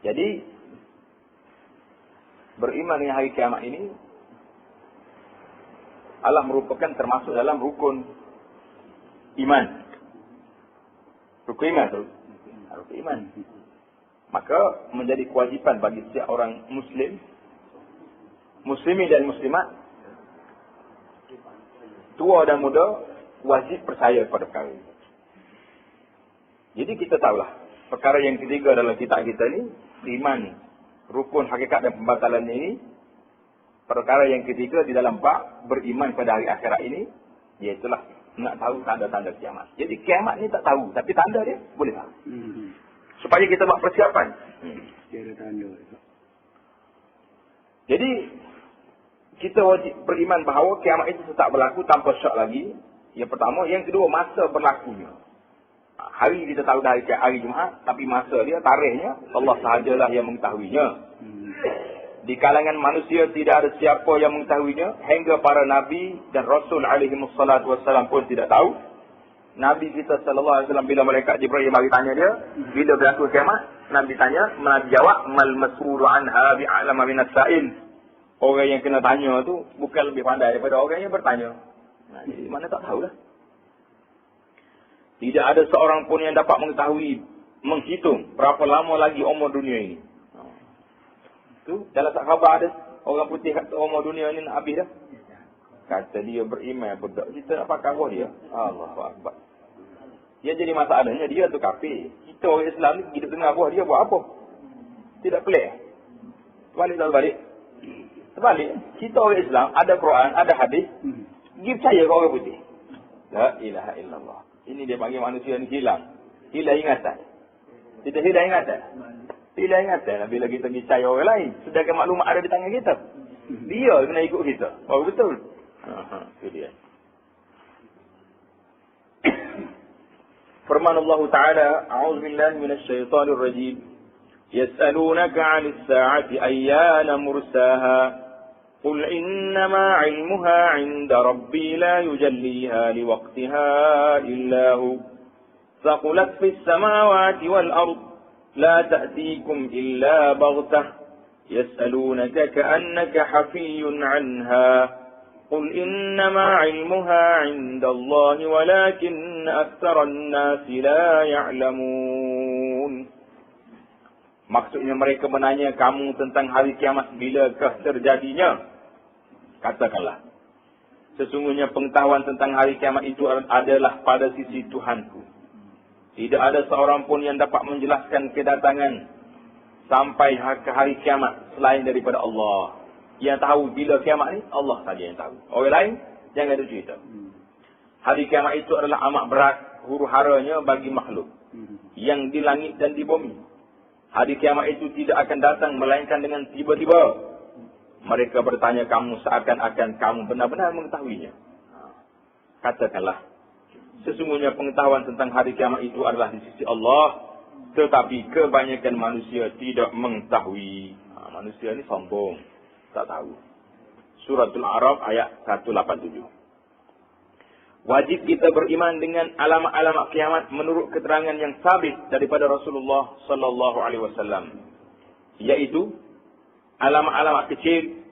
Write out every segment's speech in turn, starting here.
Jadi beriman dengan hari kiamat ini adalah merupakan termasuk dalam rukun iman. Rukun iman tu. Rukun iman. Maka menjadi kewajipan bagi setiap orang muslimin dan muslimat, tua dan muda, wajib percaya kepada perkara ini. Jadi kita tahulah, perkara yang ketiga dalam kitab kita ni, iman, rukun, hakikat dan pembatalan ini, perkara yang ketiga di dalam bab beriman pada hari akhirat ini, iaitulah nak tahu tanda-tanda kiamat. Jadi kiamat ni tak tahu, tapi tanda dia boleh tahu. Supaya kita buat persiapan. Ada tanda. Jadi kita wajib beriman bahawa kiamat itu tetap berlaku tanpa syak lagi. Yang pertama, yang kedua, masa berlakunya. Hari kita tahu dari hari Jumaat, tapi masa dia, tarikhnya, Allah sahajalah yang mengetahuinya. Di kalangan manusia tidak ada siapa yang mengetahuinya, hingga para Nabi dan Rasul alaihimussalatu wassalam pun tidak tahu. Nabi kita sallallahu alaihi wasallam, bila malaikat Jibril mari tanya dia, bila berlaku kiamat, Nabi tanya, Nabi jawab, mal mas'ulu anha bi'alama minas sa'il. Orang yang kena tanya tu bukan lebih pandai daripada orang yang bertanya. Nah, jadi mana tak tahulah. Tidak ada seorang pun yang dapat mengetahui, menghitung berapa lama lagi umur dunia ini. Tu dalam tak khabar ada orang putih kata umur dunia ni nak habis dah. Kata dia beriman, budak kita nak pakai roh dia. Allahu Akbar. Dia jadi masalahnya, dia tu kafir. Kita orang Islam ni hidup tengah buah dia buat apa? Tidak pelik. Balik tak balik. Terbalik. Kita orang Islam ada Quran, ada hadis. Pergi percaya ke orang putih. La ilaha illallah. Ini dia panggil manusia ni hilang. Hilang ingatan. Tidak hilang ingatan. Hilang ingatan bila kita percaya orang lain. Sedangkan maklumat ada di tangan kita. Dia kena ikut kita. Oh betul. Itu dia. Firman Allah Ta'ala, A'udzubillahi minasyaitanir rajim. يسألونك عن الساعة أيان مرساها قل إنما علمها عند ربي لا يجليها لوقتها إلا هو ثقلت في السماوات والأرض لا تأتيكم إلا بغتة يسألونك كأنك حفي عنها قل إنما علمها عند الله ولكن أكثر الناس لا يعلمون. Maksudnya mereka menanya kamu tentang hari kiamat bilakah terjadinya? Katakanlah, sesungguhnya pengetahuan tentang hari kiamat itu adalah pada sisi Tuhanku. Tidak ada seorang pun yang dapat menjelaskan kedatangan sampai ke hari kiamat selain daripada Allah. Yang tahu bila kiamat ni, Allah saja yang tahu. Orang lain, jangan ada cerita. Hari kiamat itu adalah amat berat huru-haranya bagi makhluk yang di langit dan di bumi. Hari kiamat itu tidak akan datang melainkan dengan tiba-tiba. Mereka bertanya kamu seakan-akan kamu benar-benar mengetahuinya. Katakanlah, sesungguhnya pengetahuan tentang hari kiamat itu adalah di sisi Allah, tetapi kebanyakan manusia tidak mengetahui. Manusia ini sombong, tak tahu. Suratul A'raf ayat 187. Wajib kita beriman dengan alamat-alamat kiamat menurut keterangan yang sabit daripada Rasulullah sallallahu alaihi wasallam, yaitu alamat-alamat kecil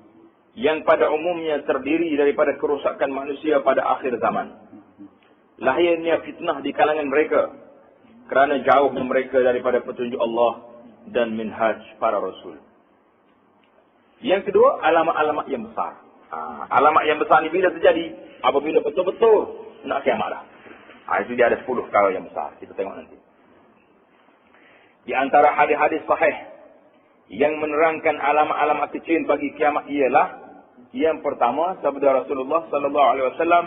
yang pada umumnya terdiri daripada kerosakan manusia pada akhir zaman. Lahirnya fitnah di kalangan mereka kerana jauhnya mereka daripada petunjuk Allah dan minhaj para rasul. Yang kedua, alamat-alamat yang besar. Alamat yang besar ni bila terjadi? Apabila betul-betul nak kiamat dah. Itu dia ada 10 perkara yang besar. Kita tengok nanti. Di antara hadis-hadis sahih yang menerangkan alamat-alamat kecil bagi kiamat ialah yang pertama, sabda Rasulullah sallallahu alaihi wasallam,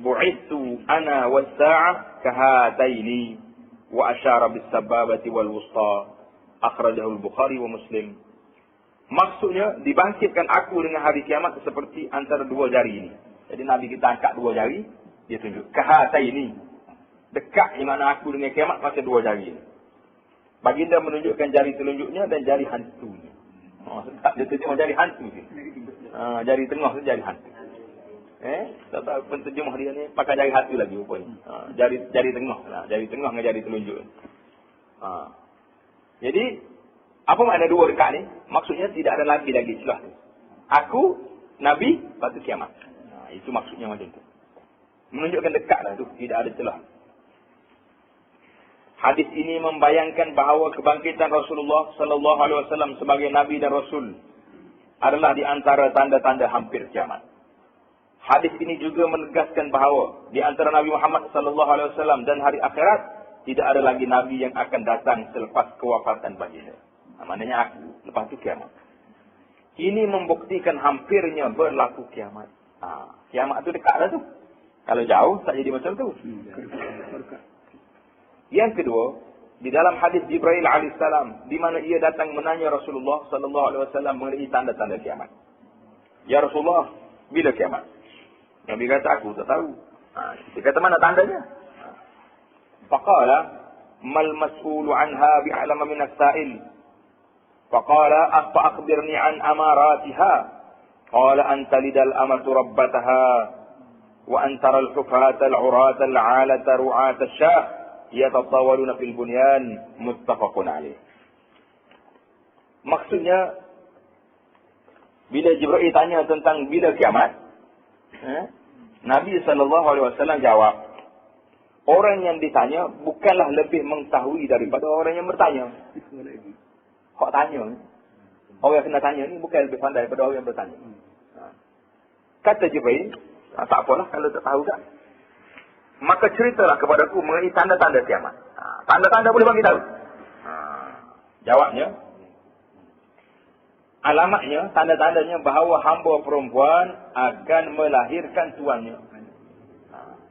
bu'ithu ana was-sa'ah kahataini wa asyara bis-sababati wal-wusta. Akhrajahu al-Bukhari wa Muslim. Maksudnya, dibangkitkan aku dengan hari kiamat seperti antara dua jari ini. Jadi Nabi kita angkat dua jari, dia tunjuk. Kahatai ini. Dekat di mana aku dengan kiamat macam dua jari ini. Baginda menunjukkan jari telunjuknya dan jari hantunya. Dia tunjuk jari hantu ni. Jari tengah tu jari hantu. Tak tahu penterjemah dia ni pakai jari hantu lagi rupanya. Jari tengah. Jari tengah dengan jari telunjuk. Jadi, Apa makna dua dekat ni? Maksudnya tidak ada lagi celah tu. Aku, Nabi, lepas tu kiamat. Itu maksudnya macam tu. Menunjukkan dekat lah tu. Tidak ada celah. Hadis ini membayangkan bahawa kebangkitan Rasulullah sallallahu alaihi wasallam sebagai nabi dan rasul adalah di antara tanda-tanda hampir kiamat. Hadis ini juga menegaskan bahawa di antara Nabi Muhammad sallallahu alaihi wasallam dan hari akhirat tidak ada lagi nabi yang akan datang selepas kewafatan baginda. Maknanya aku, lepas itu kiamat. Ini membuktikan hampirnya berlaku kiamat. Kiamat itu dekat dah tu. Kalau jauh tak jadi macam tu. Yang kedua, di dalam hadis Jibril alaihissalam, di mana ia datang menanya Rasulullah sallallahu alaihi wasallam mengenai tanda-tanda kiamat. Ya Rasulullah, bila kiamat? Nabi kata, aku tak tahu. Dia kata, mana tandanya? Faqala, mal mas'ulu anha bi'alama min as-sa'il. Faqala, akhbirni an amaratiha. Qala, an talidal amatu rabbataha. Wa antara al-hufata al-urata al-alata ru'ata syah. Yatatawaluna fil bunyan. Muttafaqun alaih. Maksudnya, bila Jibril tanya tentang bila kiamat, Nabi SAW jawab, orang yang ditanya bukanlah lebih mengetahui daripada orang yang bertanya. Kok tanya? Orang yang kena tanya ni bukan lebih pandai daripada orang yang bertanya. Kata Jibril, tak apalah kalau tak tahu tak. Maka ceritalah kepadaku mengenai tanda-tanda kiamat. Tanda-tanda boleh bagi tahu. Jawabnya, alamatnya, tanda-tandanya bahawa hamba perempuan akan melahirkan tuannya.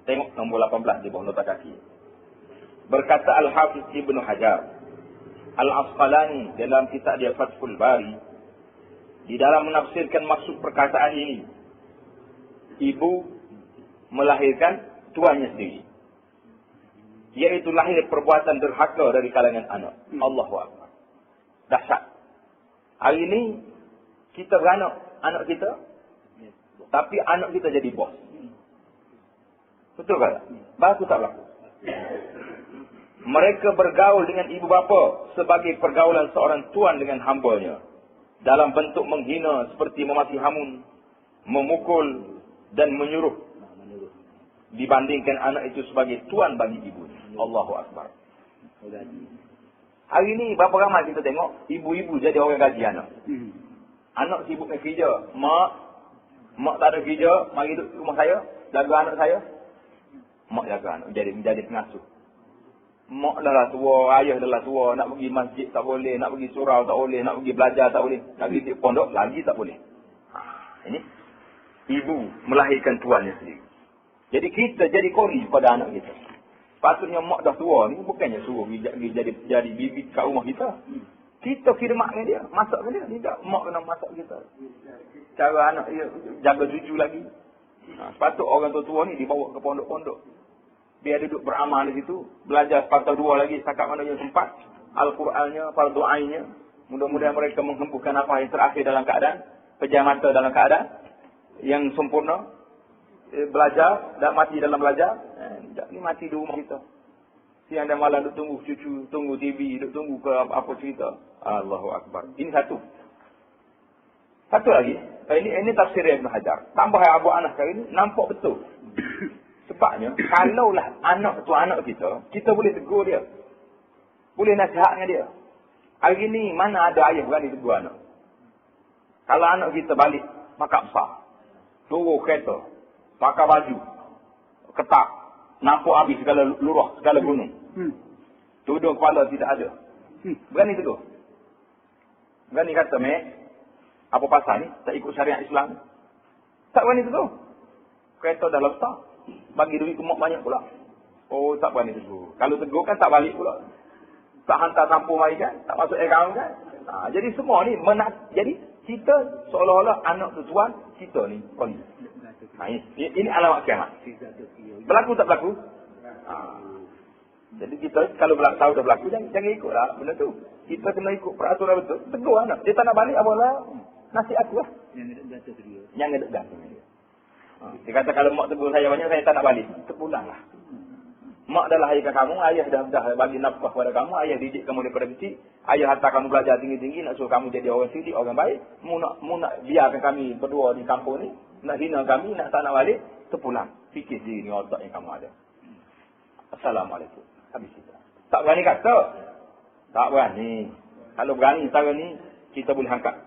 Tengok nombor 18 di bawah nota kaki. Berkata Al-Hafiz Ibnu Hajar Al-Asqalani dalam kitab dia Fathul Bari, di dalam menafsirkan maksud perkataan ini, ibu melahirkan tuannya sendiri, iaitu lahir perbuatan derhaka dari kalangan anak. Allahu Akbar. Dahsyat. Hari ini kita beranak, anak kita, tapi anak kita jadi bos. Betul tak? Berlaku tak berlaku? Mereka bergaul dengan ibu bapa sebagai pergaulan seorang tuan dengan hambanya, dalam bentuk menghina seperti memaki hamun, memukul dan menyuruh, dibandingkan anak itu sebagai tuan bagi ibunya. Allahu Akbar. Hari ini berapa ramai kita tengok ibu-ibu jadi orang gaji anak. Anak sibuk dengan kerja. Mak tak ada kerja, mari duduk rumah saya, jaga anak saya. Mak jaga anak, menjadi pengasuh. Mak dah lah tua, ayah dah lah tua, nak pergi masjid tak boleh, nak pergi surau tak boleh, nak pergi belajar tak boleh, nak pergi pondok lagi tak boleh. Ini ibu melahirkan tuannya sendiri. Jadi kita jadi kori pada anak kita. Patutnya mak dah tua ni bukannya suruh jadi bibit kat rumah kita. Kita khidmat dengan dia, masak dengan dia. Tidak, mak kena masak kita. Cara anak dia jaga cucu lagi. Sepatut orang tua ni dibawa ke pondok-pondok. Biar duduk beramal di situ, belajar sepatah dua lagi setakat mana yang sempat. Al-Qurannya, fardu ainnya. Mudah-mudahan mereka menghembuskan apa yang terakhir dalam keadaan pejam mata dalam keadaan yang sempurna. Belajar, tak mati dalam belajar. Ni mati di rumah kita. Siang dan malam duduk tunggu cucu, tunggu TV, duduk tunggu ke apa cerita. Allahu Akbar. Ini satu. Satu lagi. Ini tafsir Ibn Hajar. Tambah Abu Anas kali ini, nampak betul. Sebabnya, kalaulah anak tu anak kita, kita boleh tegur dia. Boleh nasihat dengan dia. Hari ni, mana ada ayah berani tegur anak? Kalau anak kita balik, makak besar. Turun kereta. Pakai baju. Ketak. Nampak habis segala lurah, segala gunung. Tudung kepala tidak ada. Berani tegur. Berani kata, Mek, apa pasal ni? Tak ikut syariat Islam. Tak berani tegur. Kereta dah lepas. Bagi duit ke mak banyak pula. Oh, tak berani tegur. Kalau tegur kan tak balik pula. Tak hantar sampul mari kan? Tak masuk akaun kan? Jadi semua ni jadi kita seolah-olah anak tu tuan, kita ni koli. Ini alamat kiamat. Berlaku tak berlaku? Jadi kita kalau tahu dah berlaku, jangan ikutlah benda tu. Kita kena ikut peraturan betul. Tegur anak. Dia tak nak balik, apalah. Nasihat aku lah. Yang ada dia. Dia kata kalau mak tegur saya banyak, saya tak nak balik. Terpulang lah. Mak dah lahirkan kamu, ayah dah bagi nafkah kepada kamu, ayah didik kamu daripada kecil, ayah hantar kamu belajar tinggi-tinggi, nak suruh kamu jadi orang sidik, orang baik. Mu nak biarkan kami berdua di kampung ni, nak hina kami, nak tak nak balik, terpulang. Fikir diri ni otak yang kamu ada. Assalamualaikum. Habis itu. Tak berani kata. Tak berani. Kalau berani cara ni, kita boleh angkat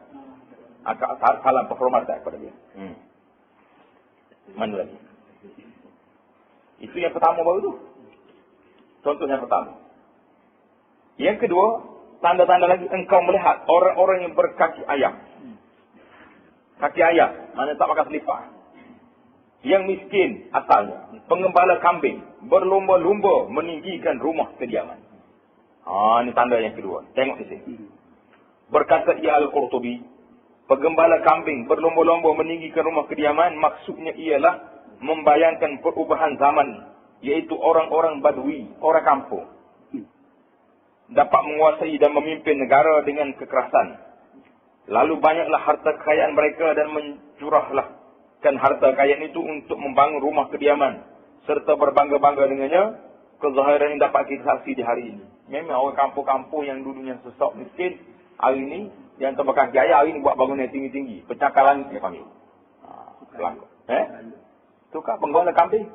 salam penghormatan kepada dia. Mana lagi? Itu yang pertama baru tu. Contoh yang pertama. Yang kedua, tanda-tanda lagi engkau melihat orang-orang yang berkaki ayam. Kaki ayam, mana tak pakai selipar. Yang miskin asalnya, pengembala kambing, berlumba-lumba meninggikan rumah kediaman. Ini tanda yang kedua. Tengok di sini. Berkata ia Al-Qurtubi, penggembala kambing berlumba-lumba meninggikan rumah kediaman, maksudnya ialah membayangkan perubahan zaman, iaitu orang-orang badui, orang kampung, dapat menguasai dan memimpin negara dengan kekerasan. Lalu banyaklah harta kekayaan mereka dan mencurahkan harta kekayaan itu untuk membangun rumah kediaman, serta berbangga-bangga dengannya, kezahiran yang dapat kita saksi di hari ini. Memang orang kampung-kampung yang dulunya sesak miskin, hari ini, yang terbakar jaya, hari ini buat bangunan tinggi-tinggi. Pencakar langit dia panggil. Tukar pengguna kambing.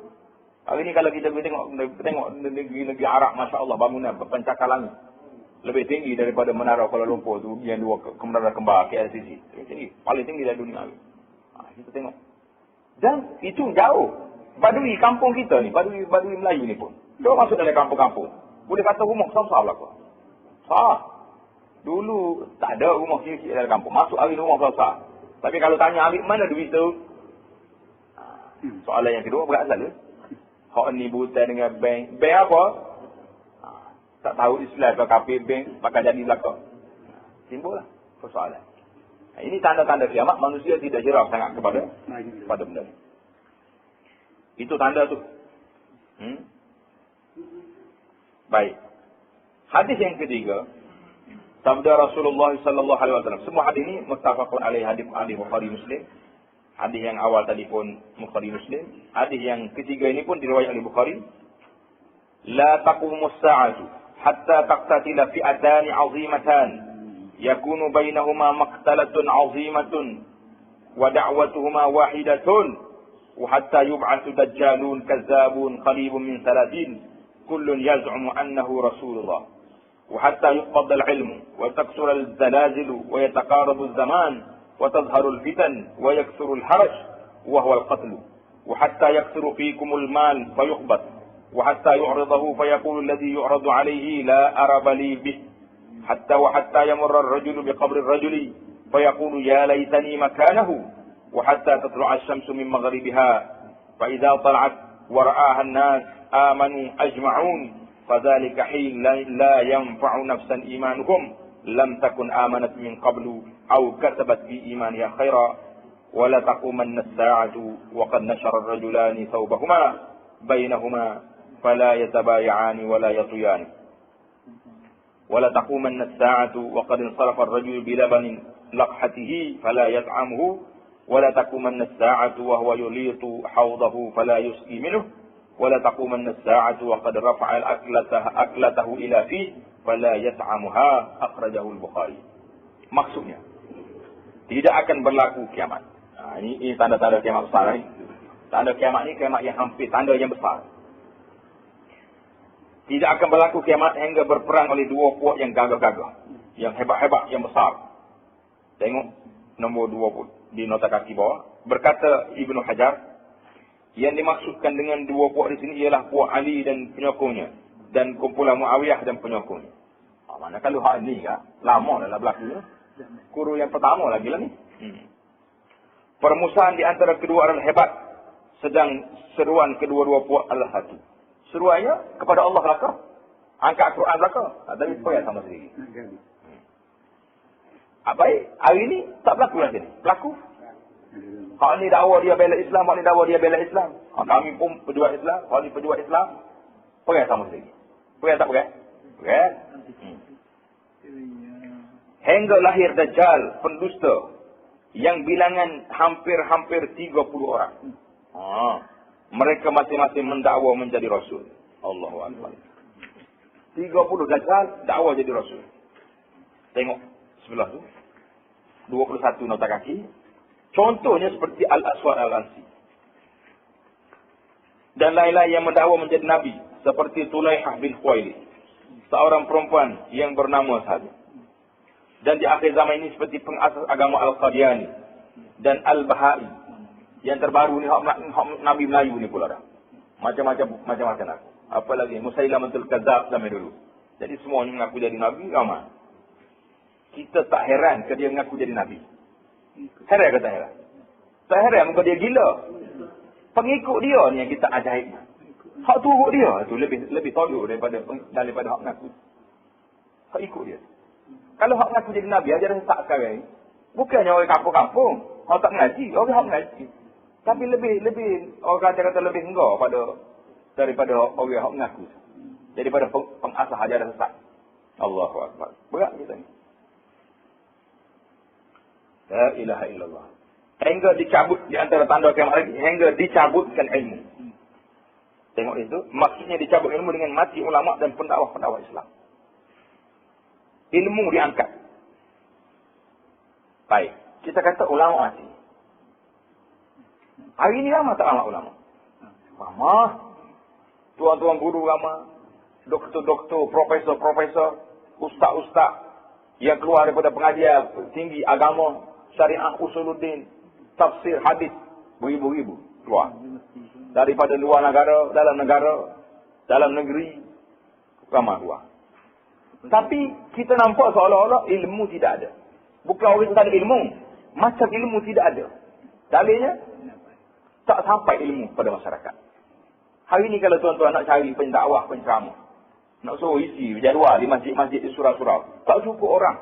Hari ini kalau kita tengok negeri Arab, Masya Allah, bangunan pencakar langit. Lebih tinggi daripada menara Kuala Lumpur tu, yang dua menara kembar KLCC. Tinggi. Paling tinggi dalam dunia. Kita tengok. Dan itu jauh. Badui kampung kita ni, badui Melayu ni pun. Dia masuk dalam kampung-kampung. Boleh kata rumah besar-besar belakang. Dulu tak ada rumah kecil dalam kampung. Masuk hari rumah besar. Tapi kalau tanya hari mana duit tu? Soalan yang kedua berat saja. Hak ni buta dengan bank. Bank apa? Tak tahu Islam ke kafir bank, maka jadi belakang. Timbul lah persoalan. Ini tanda-tanda kiamat, manusia tidak jerah sangat kepada benda ni. Itu tanda tu. Baik. Hadis yang ketiga, sabda Rasulullah sallallahu alaihi wasallam. Semua hadis ini muttafaqun alaihi, hadis Bukhari Muslim. Hadis yang awal tadi pun Bukhari Muslim. Hadis yang ketiga ini pun diriwayatkan oleh Bukhari. La taqumus sa'atu hatta taqtatila fi'atan 'azimatan yakunu bainahuma maqtalatun 'azimatun wa da'watuhuma wahidatun wa hatta yub'atsu dajjalun kazzabun qaribun min 30 kullun yaz'umu annahu rasulullah wa hatta yuqbad al-'ilmu wa taksura al-zalazilu wa yataqarabu az-zaman وتظهر الفتن ويكثر الحرج وهو القتل وحتى يكثر فيكم المال فيخبط وحتى يعرضه فيقول الذي يعرض عليه لا أرب لي به وحتى يمر الرجل بقبر الرجل فيقول يا ليتني مكانه وحتى تطلع الشمس من مغربها فإذا طلعت ورآها الناس آمنوا أجمعون فذلك حين لا ينفع نفسا إيمانهم لم تكن آمنت من قبل أو كسبت في إيمانها خيرا ولا تقومن الساعة وقد نشر الرجلان ثوبهما بينهما فلا يتبايعان ولا يطيان ولا تقومن الساعة وقد انصرف الرجل بلبن لقحته فلا يطعمه ولا تقومن الساعة وهو يليط حوضه فلا يسقي منه ولا تقومن الساعة وقد رفع أكلته إلى فيه فلا يطعمها أخرجه البخاري. Maksudnya, tidak akan berlaku kiamat. Ini tanda-tanda kiamat besar ni. Tanda kiamat ni kiamat yang hampir, tanda yang besar. Tidak akan berlaku kiamat hingga berperang oleh dua puak yang gagah-gagah, yang hebat-hebat, yang besar. Tengok nombor 20 di nota kaki bawah. Berkata Ibnu Hajar, yang dimaksudkan dengan dua puak di sini ialah puak Ali dan penyokongnya, dan kumpulan Muawiyah dan penyokongnya. Mana kalau hak ni kan, lama dah berlaku. Kuru yang pertama lagi lah ni. Permusuhan di antara kedua adalah hebat, sedang seruan kedua-dua puak adalah satu. Seruannya kepada Allah belaka. Angkat Quran belaka. Tapi payah sama sendiri. Baik, hari ini tak berlaku lah sini. Berlaku. Hak ni dakwa dia bela Islam, hak ni dakwa dia bela Islam. Kami pun pejuang Islam, hak ni pejuang Islam. Payah sama sendiri. Payah tak payah? Payah. Hingga lahir Dajjal, pendusta, yang bilangan hampir-hampir 30 orang. Mereka masing-masing mendakwa menjadi Rasul. Allahu Akbar. 30 dajjal dakwah jadi rasul. Tengok sebelah tu. 21 nota kaki. Contohnya seperti Al-Aswad Al-Ansi. Dan lain-lain yang mendakwa menjadi nabi. Seperti Tulaihah bin Khuwailid. Seorang perempuan yang bernama sahaja. Dan di akhir zaman ini seperti pengasas agama Al-Qadiani. Dan Al-Bahai. Yang terbaru ni hak Nabi Melayu ni pula dah. Macam-macam aku. Apalagi Musailamatul Kadzab zaman dulu. Jadi semuanya mengaku jadi Nabi, ramai. Kita tak heran ke dia mengaku jadi Nabi. Heran ke tak heran? Tak heran muka dia gila. Pengikut dia ni yang kita ajaib. Hak turut dia tu lebih tolok daripada hak mengaku. Hak ikut dia. Kalau hak mengaku jadi Nabi, ajaran tak sekarang ni. Bukannya orang kampung-kampung. Hak tak mengaji. Orang hak mengaji. Tapi lebih orang kata lebih enggak daripada orang yang mengaku. Daripada pengasah ajaran sesat. Allahu Akbar. Berat kita ni. La ilaha illallah. Hingga dicabut di antara tanda kiamat lagi. Hingga dicabutkan ilmu. Tengok itu. Maksudnya dicabut ilmu dengan mati ulama dan pendakwah-pendakwah Islam. Ilmu diangkat. Baik. Kita kata ulama mati. Hari ini lama tak lama ulama? Lama. Tuan-tuan guru lama. Doktor-doktor, profesor-profesor. Ustaz-ustaz. Yang keluar daripada pengajian tinggi agama. Syariah usuluddin. Tafsir hadis. Beribu-ribu keluar. Daripada luar negara, dalam negeri. Ramai keluar. Tapi kita nampak seolah-olah ilmu tidak ada. Bukan orang tak ada ilmu. Macam ilmu tidak ada. Dalilnya, tak sampai ilmu pada masyarakat. Hari ini kalau tuan-tuan nak cari pendakwah, penceramah, nak suruh isi jadual di masjid-masjid di surau-surau, tak cukup orang.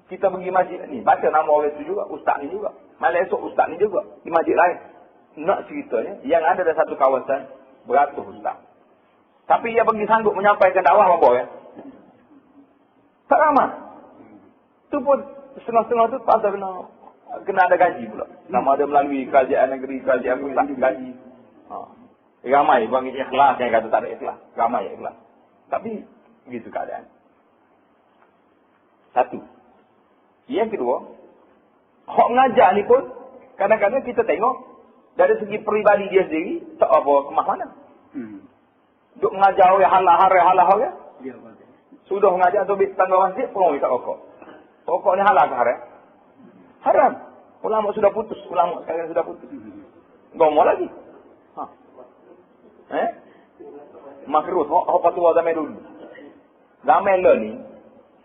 Kita pergi masjid ni, baca nama orang itu juga, ustaz ni juga. Malah esok ustaz ni juga, di masjid lain. Nak ceritanya, yang ada dalam satu kawasan, beratus ustaz. Tapi ia pergi sanggup menyampaikan dakwah apa ya? Tak ramai. Itu pun setengah-setengah tu tak ada kena ada gaji pula. Sama ada melalui kerajaan negeri, kerajaan pusat, gaji. Ramai, bang ikhlas yang kata tak ada ikhlas. Ramai ikhlas. Tapi, begitu keadaan. Satu. Yang kedua, hak mengajar ni pun, kadang-kadang kita tengok, dari segi peribadi dia sendiri, tak apa kemah mana. Duk mengajar orang halal orang. Sudah mengajar tu tangga masjid, pun tak rokok. Rokok ni halal ke haram? Haram. Ulama sudah putus. Ulama sekarang sudah putus. Ngomong lagi. Makruh. Hak fatwa zaman dulu. Zaman lah ni,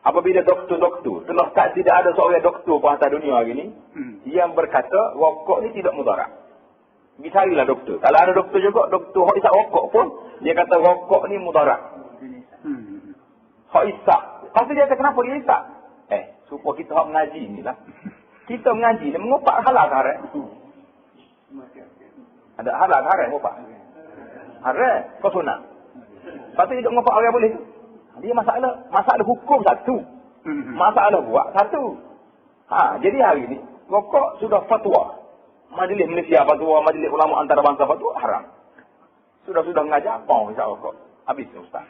apabila doktor-doktor, telah tak tidak ada seorang doktor pada dunia hari ni, yang berkata, rokok ni tidak mudarat. Pergi carilah doktor. Kalau ada doktor juga, doktor hak isap rokok pun, dia kata rokok ni mudarat. Hak isap. Pasti dia kata, kenapa dia isap? Supaya kita hak mengaji ni lah. Kita mengaji ni mengupak halal ke haram? Ada halal ke haram mengupak? Haram. Kau sunat. Lepas tu dia mengupak orang boleh tu. Dia masalah hukum satu. Masalah buat satu. Jadi hari ni, rokok sudah fatwa. Majlis Malaysia fatwa, majlis ulama antarabangsa fatwa, haram. Sudah mengajar, pong isap rokok. Habis ustaz.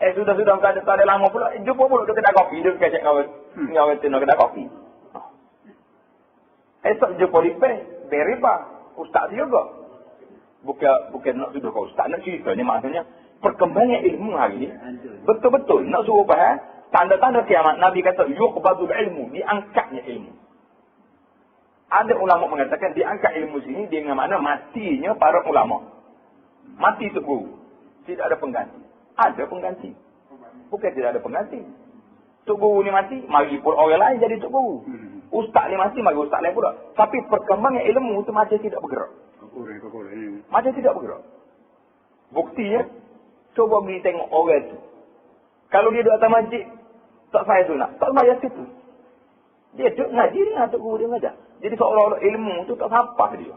Sudah tak ada lama pula. Jumpa pula dia kedai kopi. Dia kecek ngawet tino kedai kopi. Esok jumpa di beriba. Ustaz juga. Bukan nak sudah kau ustaz. Nak cerita ni maksudnya. Perkembangan ilmu hari ni. Betul-betul. Nak suruh bahas. Tanda-tanda kiamat. Nabi kata. Yuqbadul ilmu. Diangkatnya ilmu. Ada ulama mengatakan. Diangkat ilmu sini. Dengan makna matinya para ulama. Mati tu guru. Tidak ada pengganti. Ada pengganti. Bukan tidak ada pengganti. Tok guru ni mati, mari pun orang lain jadi tok guru. Ustaz ni mati, mari ustaz lain pula. Tapi perkembangan ilmu tu macam tidak bergerak. Macam tidak bergerak. Buktinya, coba pergi tengok orang tu. Kalau dia duduk atas masjid, tak saya sunat. Tak bayar situ. Dia duduk ngaji dengan tok guru dia mengajar. Jadi seolah-olah ilmu tu tak sampai dia.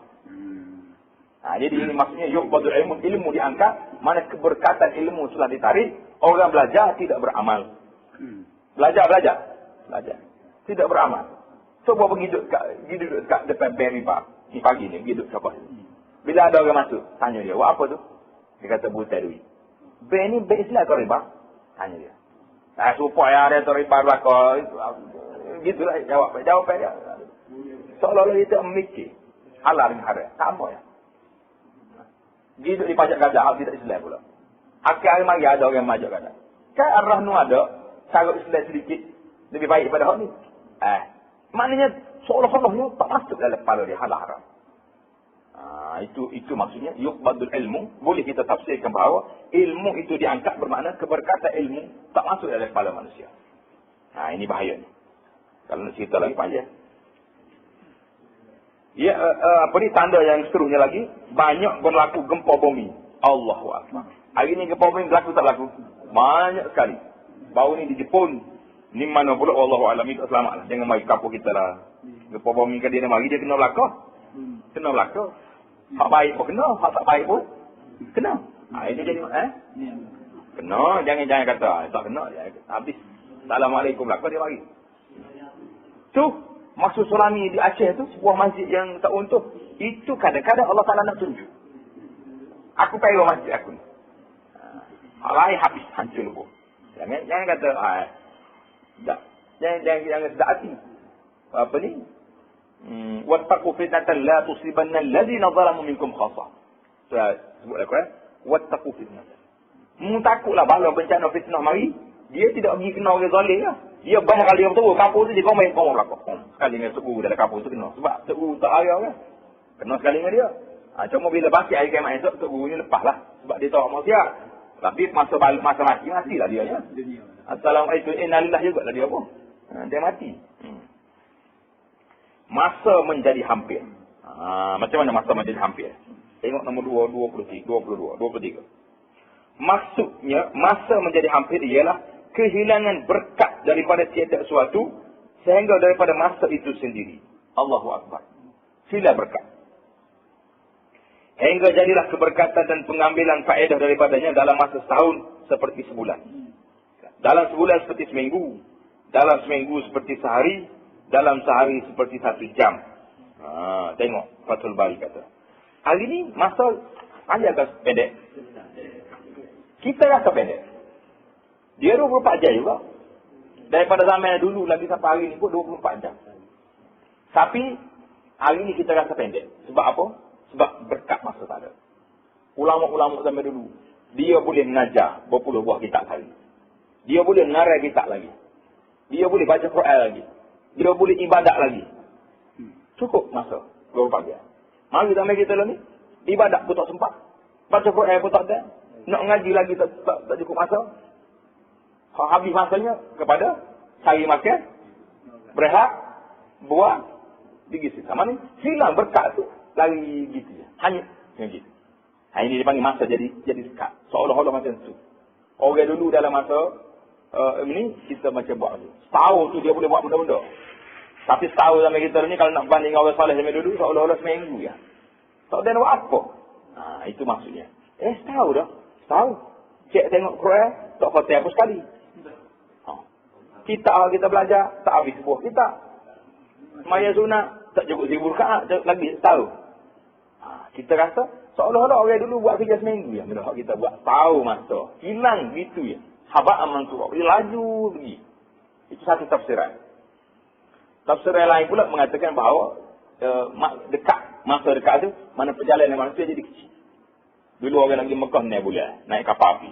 Jadi ini maksudnya yuqbadul ilmu diangkat, mana keberkatan ilmu telah ditarik, orang belajar tidak beramal. Belajar. Tidak beramal. Coba pergi duduk kat depan beriba. Ni pagi ni, pergi duduk siapa? Bila ada orang masuk, tanya dia, buat apa tu? Dia kata buta duit. Bank ni bank Islam atau riba? Tanya dia. Supaya ada atau riba belakang. Gitulah jawab dia. Seolah-olah dia memikir. Halal dengan haram. Sama ya. Dia duduk di pajak gajah. Tidak Islam pula. Akhir-akhir mari ada orang yang majak gajah. Kan arah nu ada. Cara Islam sedikit. Lebih baik daripada hak ni. Maknanya seolah-olahnya tak masuk dalam kepala dia halal haram. Itu maksudnya yuqbadul ilmu. Boleh kita tafsirkan bahawa ilmu itu diangkat bermakna keberkatan ilmu tak masuk dalam kepala manusia. Ini bahaya ni. Kalau nak cerita lagi panjang. Ya, tanda yang seterusnya lagi, banyak berlaku gempa bumi. Allahu Akbar. Hari ni gempa bumi berlaku tak berlaku? Banyak sekali. Baru ni di Jepun. Ni mana pula Allahu Alam itu selamat lah. Jangan mari kapur kita lah. Gempa bumi kan dia mari dia kena berlaku. Kena berlaku. Hak baik pun kena, hak tak baik pun kena. Ini jadi kena, jangan kata tak kena. Habis Assalamualaikum berlaku dia mari. Tu maksud tsunami di Aceh tu sebuah masjid yang tak untung. Itu kadang-kadang Allah Taala nak tunjuk. Aku pergi masjid aku ni. Alai habis hancur pun. Jangan kata jangan sedap hati. Apa ni? Wattaqu fitnatan la tusibanna alladhina zalamu minkum khassah. Sebut aku wattaqu fitnatan. Takutlah bala bencana fitnah mari, dia tidak pergi kena orang zalim lah. Dia banyak kali yang betul, kampung tu dia komen belakang. Sekali dengan suku dalam kampung tu kena. Sebab suku tak ada kan. Kena sekali dengan dia. Cuma bila baki hari kiamat esok, suku ni lepas lah. Sebab dia tahu manusia. Tapi masa matilah dia ya. Assalamualaikum, innalillah juga lah dia pun. Dia mati. Masa menjadi hampir. Macam mana masa menjadi hampir? Tengok nombor 22. Maksudnya, masa menjadi hampir ialah kehilangan berkat daripada tiada sesuatu sehingga daripada masa itu sendiri. Allahu Akbar. Sila berkat. Hingga jadilah keberkatan dan pengambilan faedah daripadanya dalam masa setahun seperti sebulan. Dalam sebulan seperti seminggu. Dalam seminggu seperti sehari. Dalam sehari seperti 1 jam. Tengok Fathul Bari kata. Hari ni masa panjang ke pendek? Kita rasa pendek. Dia 24 jam juga. Daripada zaman dulu lagi sampai hari ni pun 24 jam. Tapi hari ni kita rasa pendek. Sebab apa? Sebab berkat masa tak ada. Ulama-ulama zaman dulu, dia boleh mengajar berpuluh buah kitab hari. Dia boleh mengarai kitab lagi. Dia boleh baca Quran lagi. Dia boleh ibadat lagi. Cukup masa 24 jam. Mari zaman kita lah ni, ibadat pun tak sempat. Baca Quran pun tak ada. Nak ngaji lagi tak cukup masa. Habis masanya kepada cari makan, berehat, buat, pergi sama ni. Hilang berkat tu. Lari gitu je. Hanya gitu. Ini dipanggil masa jadi dekat. Seolah-olah macam tu. Orang dulu dalam masa ini, kita macam buat tu. Setahun tu dia boleh buat benda-benda. Tapi setahun sama kita ni, kalau nak banding orang salih sama dulu, seolah-olah seminggu ya. Tak ada nak buat apa. Itu maksudnya. Setahun dah. Setahun. Cik tengok Quran, tak khatir apa sekali. Kita belajar, tak habis sebuah kita. Maya sunat, tak cukup 1000 rakaat, lagi setahun. Kita rasa, seolah-olah orang dulu buat kerja seminggu ya. Bila kita buat tahu masa. Hilang gitu ya. Haba'an mansura. Dia laju pergi. Itu satu tafsiran. Tafsiran lain pula mengatakan bahawa masa dekat tu, mana perjalanan manusia jadi kecil. Dulu orang lagi Mekah naik bulan, naik kapal api.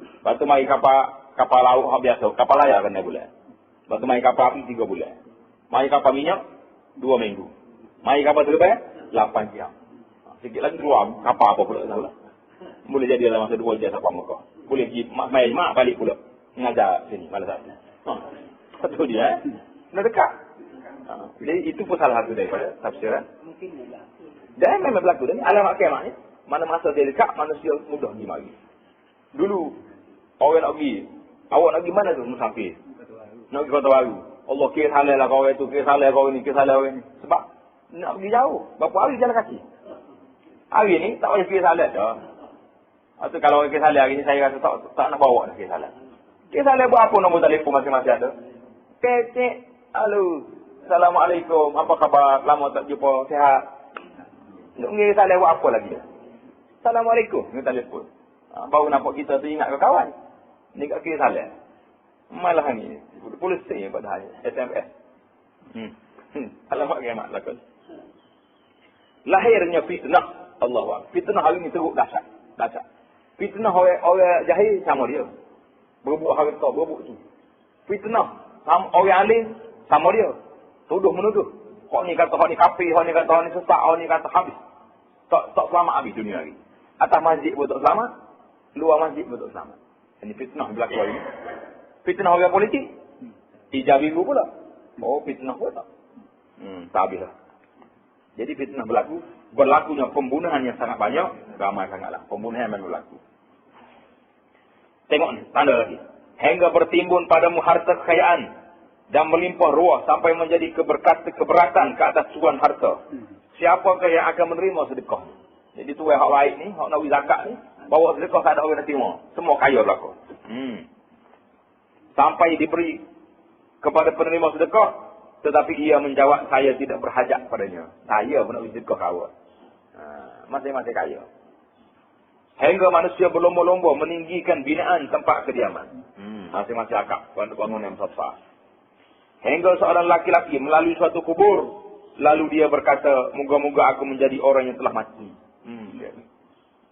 Lepas tu mari kapal laut biasa, kapal layar kan naik bulan. Lepas tu mari kapal api 3 bulan. Mari kapal minyak 2 minggu. Mari kapal terbang 8 jam. Sikit lagi keluar kapal apa pula tahu lah. Boleh jadi dalam masa 2 jam sampai Mekah. Boleh pergi main mak balik pula. Mengajar sini malam Sabtu. Betul dia Nak dekat. Jadi itu pun salah satu daripada tafsiran. Dan memang berlaku. Dan alamat kiamat ni, mana masa dia dekat, manusia mudah pergi mari. Dulu, orang nak pergi. Awak nak pergi mana tu musafir? Nak pergi Kota Baru. Allah kira salah lah kau itu, kira salah kau ini, kira salah kau ini. Sebab nak pergi jauh. Berapa hari jalan kaki? Hari ni tak payah kira salah dah. Atau kalau kira salah hari ni saya rasa tak nak bawa dah kira salah. Kira salah buat apa nombor telefon masing-masing ada? Cek, halo. Assalamualaikum. Apa khabar? Lama tak jumpa. Sihat. Nak kira salah buat apa lagi? Assalamualaikum. Ni telefon. Baru nampak kita tu ingat ke kawan. Ni kat kiri salah. Malah ni. Polis yang pada hari. SMS. Alamak kiamat lakon. Lahirnya fitnah. Allah. Fitnah hari ni teruk dahsyat. Dahsyat. Fitnah orang jahil sama dia. Berebut harta, berebut tu. Fitnah. Orang alim sama dia. Tuduh menuduh. Hak ni kata hak ni kafir, hak ni kata hak ni sesat, hak ni kata habis. Tak selamat habis dunia hari. Atas masjid pun tak selamat, luar masjid pun tak selamat. Ini fitnah berlaku hari ni. Fitnah orang politik. Ijab ibu pula. Oh, fitnah pula tak. Tak habis lah. Jadi fitnah berlaku. Berlakunya pembunuhan yang sangat banyak. Ramai sangatlah. Pembunuhan yang berlaku. Tengok ni, tanda lagi. Hingga bertimbun padamu harta kekayaan dan melimpah ruah sampai menjadi keberatan ke atas tuan harta. Siapakah yang akan menerima sedekah? Jadi tu yang hak baik ni, hak nak zakat ni, bawa sedekah tak ada orang nak terima. Semua kaya berlaku. Sampai diberi kepada penerima sedekah, tetapi ia menjawab, saya tidak berhajat padanya. Saya pun nak beri sedekah kawan. Masing-masing kaya. Hingga manusia berlomba-lomba meninggikan binaan tempat kediaman. Masing-masing akak. Bangun yang besar. Hingga seorang laki-laki melalui suatu kubur. Lalu dia berkata, moga-moga aku menjadi orang yang telah mati.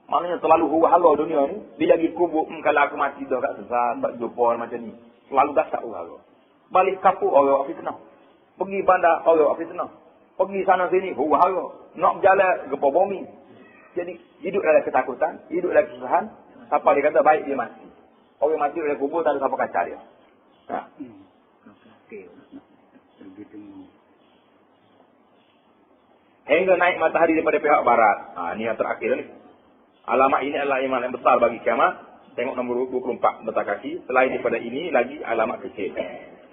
Maknanya terlalu huru-hara dunia ni. Dia lagi kubur, kalau aku mati dah kat sesat, tak jumpa orang macam ni. Selalu dahsyat huru-hara. Balik kapur, orang fitnah. Pergi bandar, orang fitnah. Pergi sana sini, huru-hara. Nak berjalan, gempa bumi. Jadi, hidup dalam ketakutan, hidup dalam kesusahan. Siapa dia kata, baik dia mati. Orang mati dalam kubur, tak ada siapa kacau dia. Hingga naik matahari daripada pihak barat. Ini yang terakhir ni. Alamat ini adalah iman yang besar bagi kiamat. Tengok nombor 24 letak kaki. Selain daripada ini, lagi alamat kecil.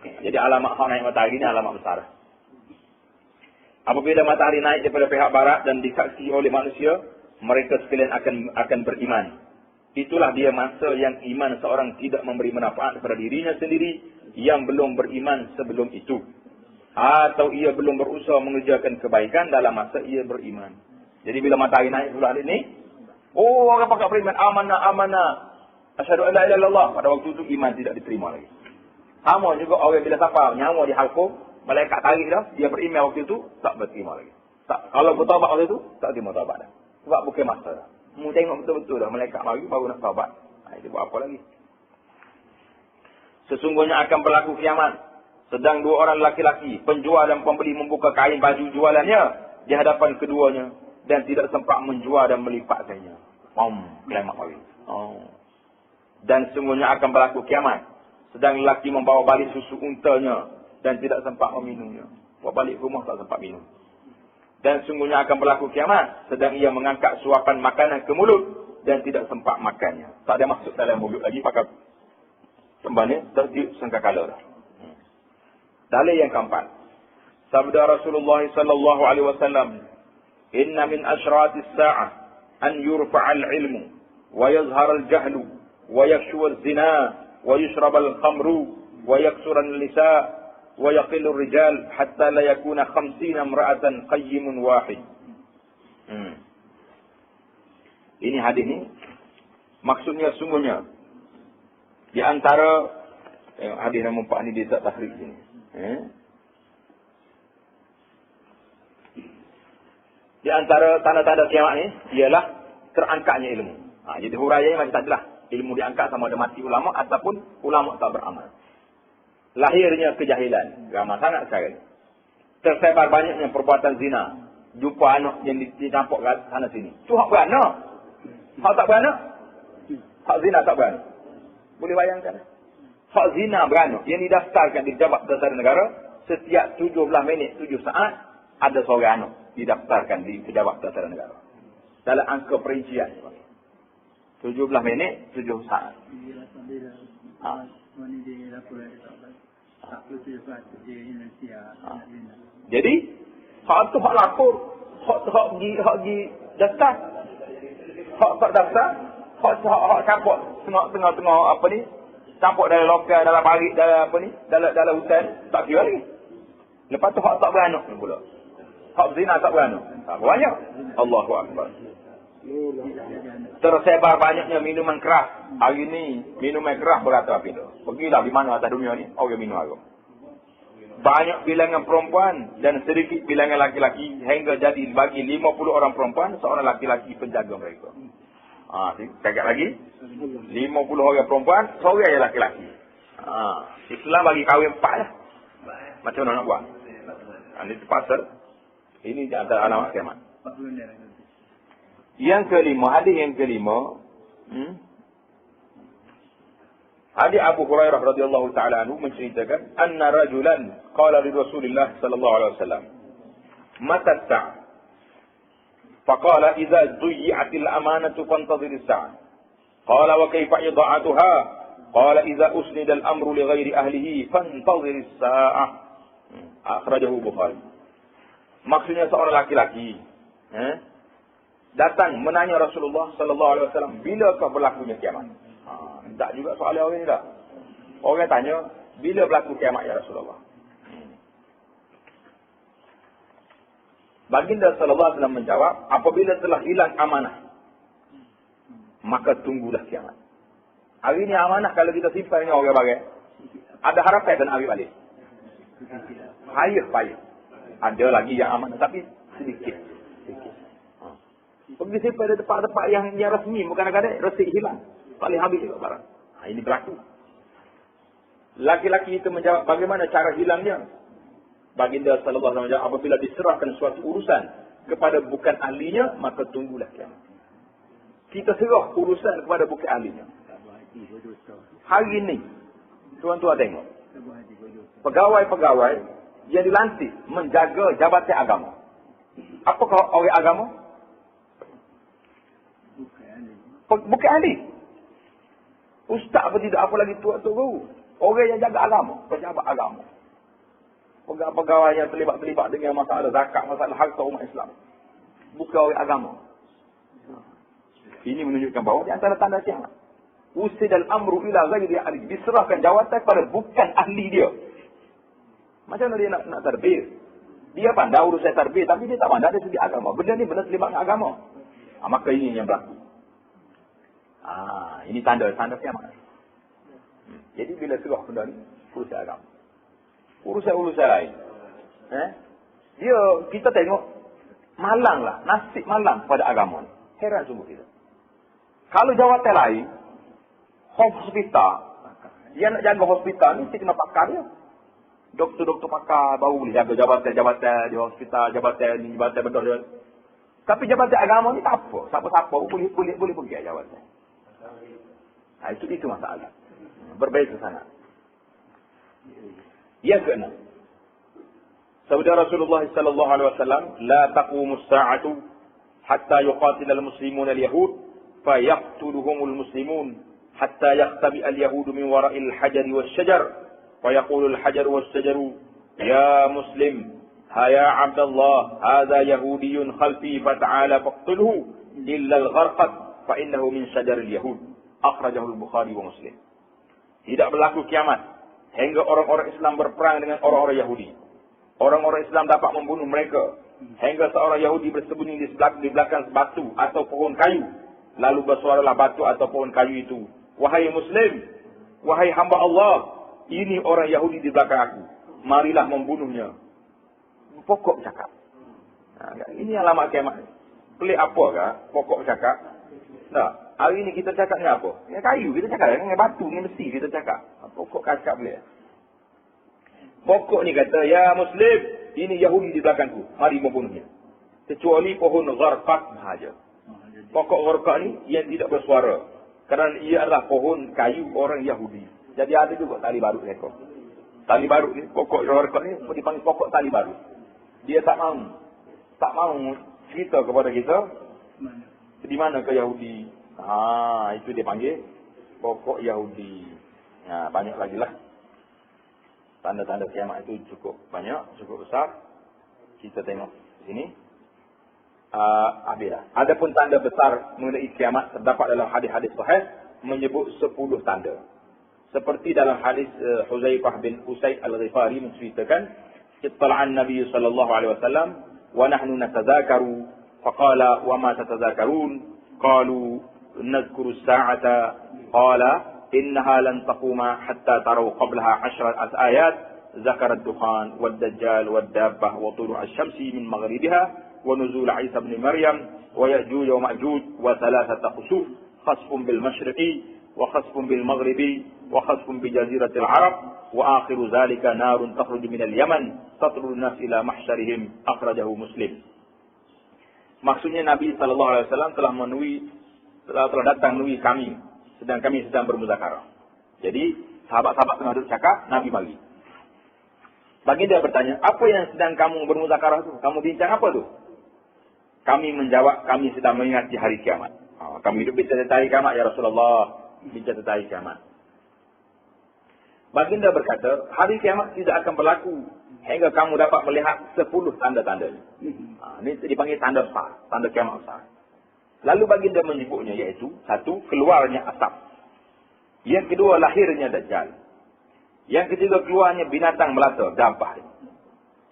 Jadi alamat hak naik matahari ini alamat besar. Apabila matahari naik daripada pihak barat dan disaksi oleh manusia, mereka sekalian akan beriman. Itulah dia masa yang iman seorang tidak memberi manfaat kepada dirinya sendiri yang belum beriman sebelum itu. Atau ia belum berusaha mengerjakan kebaikan dalam masa ia beriman. Jadi bila matahari naik sebelah ini, orang pakai beriman, amanah. Asyhadu an la ilaha illallah. Pada waktu itu iman tidak diterima lagi. Sama juga orang bila siapa nyawa di halqum, malaikat tarik dah, dia beriman waktu itu, tak berterima lagi. Kalau bertaubat waktu itu, tak terima taubat dah. Sebab bukan masa dah. Mu tengok betul-betul dah malaikat mari baru nak taubat. Itu buat apa lagi? Sesungguhnya akan berlaku kiamat. Sedang dua orang laki-laki, penjual dan pembeli membuka kain baju jualannya di hadapan keduanya dan tidak sempat menjual dan melipatkannya. Kiamat mari. Dan sesungguhnya akan berlaku kiamat. Sedang lelaki membawa balik susu untanya dan tidak sempat meminumnya. Bawa balik rumah tak sempat minum. Dan sungguhnya akan berlaku kiamat. Sedang ia mengangkat suapan makanan ke mulut. Dan tidak sempat makannya. Tak ada masuk dalam mulut lagi. Pakai kembali tertiup sangkakala dah. Dalil yang keempat. Sabda Rasulullah sallallahu alaihi wasallam. Inna min ashratis sa'ah. An yurfa'al ilmu. Wa yazharal jahlu. Wa yakshuwal zina. Wa yushrabal khamru. Wa yaksuran lisa'. ويقل الرجال حتى لا يكون 50 امرأة قيم واحد. Ini hadis ni maksudnya sungguhnya di antara hadis nombor 4 ni dia tak tahrik sini. Di antara tanda-tanda kiamat ni ialah terangkatnya ilmu. Jadi huraiannya macam tadilah, ilmu diangkat sama ada mati ulama ataupun ulama tak beramal. Lahirnya kejahilan. Ramai sangat sekarang. Tersebar banyaknya perbuatan zina. Jumpa anak yang dicampak kat sana sini. Itu hak beranak. Hak tak beranak. Hak zina tak beranak. Boleh bayangkan. Hak zina beranak. Yang didaftarkan di Pejabat Dasar Negara. Setiap 17 minit 7 saat. Ada seorang anak didaftarkan di Pejabat Dasar Negara. Dalam angka perincian. 17 minit 7 saat. Jadi hak tu hak lapor, hak pergi daftar, hak tak daftar, hak campur tengah apa ni, campur dalam lokal, dalam parit, dalam apa ni, dalam hutan, tak kira lagi. Lepas tu hak tak beranak pula, hak zina tak beranak, tak banyak. Allahu Akbar. Tersebar banyaknya minuman keras. Hari ini minuman keras berata-pita. Pergilah di mana atas dunia ni, orang minum aku. Banyak bilangan perempuan dan sedikit bilangan laki-laki hingga jadi bagi 50 orang perempuan, seorang laki-laki penjaga mereka. Cakap lagi. 50 orang perempuan, seorang yang laki-laki. Islam bagi kahwin 4 lah. Macam mana nak buat? Ini terpaksa. Ini antara alamat kiamat. Yang kelima, hadis yang kelima. Hadis Abu Hurairah radhiyallahu taala anhu menceritakan, anna rajulan qala li Rasulillah sallallahu alaihi wasallam, "Mata as-sa'a?" Faqala, "Idza duyi'atil amanatu fantadhir as-sa'a." Qala, "Wa kayfa ida'atuha?" Qala, "Idza usnida al-amru li ghairi ahlihi fantadhir as-sa'a." Akhrajahu Bukhari. Maksudnya seorang laki-laki datang menanya Rasulullah sallallahu alaihi wasallam, bilakah berlakunya kiamat? Tak juga soalan orang ni tak. Orang tanya, bila berlaku kiamat ya Rasulullah? Baginda sallallahu alaihi wasallam menjawab, apabila telah hilang amanah, maka tunggulah kiamat. Hari ni amanah kalau kita simpan dengan orang bagai, ada harapan dan ambil balik. Payah. Ada lagi yang amanah tapi sedikit. Pergi simpan di tempat-tempat yang resmi, bukan kadang-kadang resik hilang. Paling habis juga barang. Ini berlaku. Laki-laki itu menjawab, bagaimana cara hilangnya? Baginda sallallahu alaihi wasallam menjawab, apabila diserahkan suatu urusan kepada bukan ahlinya, maka tunggulah kiamat. Kita serah urusan kepada bukan ahlinya. Hari ini, tuan-tuan tengok, pegawai-pegawai yang dilantik menjaga jabatan agama. Apakah orang agama? Bukan ahli. Ustaz apa tidak, apa lagi tua guru. Orang yang jaga agama, pejabat agama. Pegawai yang terlibat dengan masalah zakat, masalah harta umat Islam. Bukan orang agama. Ini menunjukkan bahawa di antara tanda kiamat. Usidal amru ila ghairi ahli. Diserahkan jawatan kepada bukan ahli dia. Macam mana dia nak tarbiyah? Dia pandai urusan tarbiyah, tapi dia tak pandai dari segi agama. Benda ni benar terlibat dengan agama. Maka ini yang berlaku. Ini tanda kiamat. Jadi bila serah benda ni, urusan agama. Urusan lain. Kita tengok, malang lah, nasib malang pada agama ni. Heran sungguh kita. Kalau jawatan lain, hospital, yang nak jaga hospital ni, mesti kena pakar dia. Doktor-doktor pakar baru boleh jaga jabatan di hospital, jabatan benda. Tapi jabatan agama ni tak apa. Siapa-siapa boleh pergi jabatan. Itu masalah. Berbeza sangat. Yang keenam. Sabda Rasulullah sallallahu alaihi wasallam, la taqumus sa'atu hatta yuqatil al-muslimun al-yahud fayaqtuluhumul muslimun hatta yaqtabi al-yahud min wara'il hajari was-shajar wa yaqulu al-hajar was-shajaru ya muslim ya abdallah hadha yahudiyyun khalfi fata'ala faqtulhu illa al-gharqad fa innahu min shajar al-yahud. Akhrajahu al-Bukhari wa Muslim. Tidak berlaku kiamat hingga orang-orang Islam berperang dengan orang-orang Yahudi. Orang-orang Islam dapat membunuh mereka hingga seorang Yahudi bersembunyi di belakang batu atau pohon kayu. Lalu bersuaralah batu atau pohon kayu itu, wahai Muslim, wahai hamba Allah, ini orang Yahudi di belakang aku. Marilah membunuhnya. Pokok cakap. Ini alamat kiamat. Pelik apa kah? Pokok cakap. Tak. Hari ini kita cakap dengan apa? Dengan kayu kita cakap. Dengan batu, dengan besi kita cakap. Pokok cakap boleh. Pokok ni kata, ya Muslim, ini Yahudi di belakangku. Mari membunuhnya. Kecuali pohon gharqat sahaja. Pokok gharqat ni yang tidak bersuara. Kerana ia adalah pohon kayu orang Yahudi. Jadi ada juga tali barut mereka. Tali barut ni, pokok gharqat ni dipanggil pokok tali barut. Dia tak mahu cerita kepada kita di mana ke Yahudi. Itu dia panggil pokok Yahudi. Banyak lagi lah. Tanda-tanda kiamat itu cukup banyak, cukup besar. Kita tengok sini. Habislah. Adapun tanda besar mengenai kiamat terdapat dalam hadis-hadis sahih menyebut 10 tanda. Seperti dalam hadis Huzaifah bin Usaid al-Ghifari menceritakan, "Ittala'an Nabi sallallahu alaihi wasallam wa nahnu natadzakaru faqala wa ma tatadzakarun qalu nadhkuru as-sa'ata qala innaha lan taquma hatta taraw qablaha 10 ayat zakara ad-dukhan wad-dajjal wad-dabbah wa tulu' asy-syamsi min maghribiha wa nuzul Isa ibn Maryam wa ya'juj wa ma'juj wa thalathata khusuf khasfun bil mashriqi wa khasfun bil maghribi wa khasfun bi jaziratil arab wa akhiru zalika narun takhruju min al-yaman tatrudu an-nas ila mahsyarihim akhrajahu Muslim. Maksudnya Nabi sallallahu alaihi wasallam telah datang menemui kami sedang kami sedang bermuzakarah. Jadi sahabat-sahabat tengah duduk cakap, Nabi mari. Baginda bertanya, apa yang sedang kamu bermuzakarah tu? Kamu bincang apa tu? Kami menjawab, kami sedang mengingati hari kiamat. Kami hidup bincang tentang hari kiamat ya Rasulullah, bincang tentang hari kiamat. Baginda berkata, hari kiamat tidak akan berlaku hingga kamu dapat melihat 10 tanda-tanda. Ini dipanggil tanda besar, tanda kiamat besar. Lalu baginda menyebutnya iaitu, satu, keluarnya asap. Yang kedua, lahirnya Dajjal. Yang ketiga, keluarnya binatang melata, dabbah.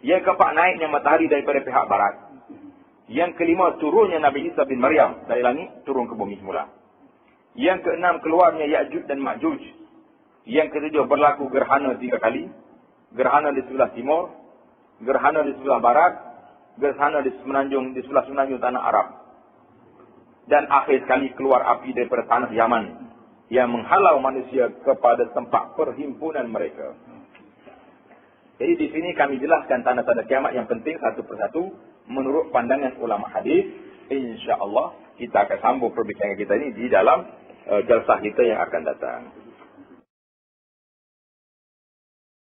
Yang keempat, naiknya matahari daripada pihak barat. Yang kelima, turunnya Nabi Isa bin Maryam dari langit, turun ke bumi semula. Yang keenam, keluarnya Ya'juj dan Ma'juj. Yang ketujuh, berlaku gerhana 3 kali. Gerhana di sebelah timur, gerhana di sebelah barat, gerhana di sebelah semenanjung tanah Arab. Dan akhir sekali keluar api daripada tanah Yaman yang menghalau manusia kepada tempat perhimpunan mereka. Jadi di sini kami jelaskan tanda-tanda kiamat yang penting satu persatu menurut pandangan ulama hadis. Insya-Allah kita akan sambung perbincangan kita ini di dalam jalsah kita yang akan datang.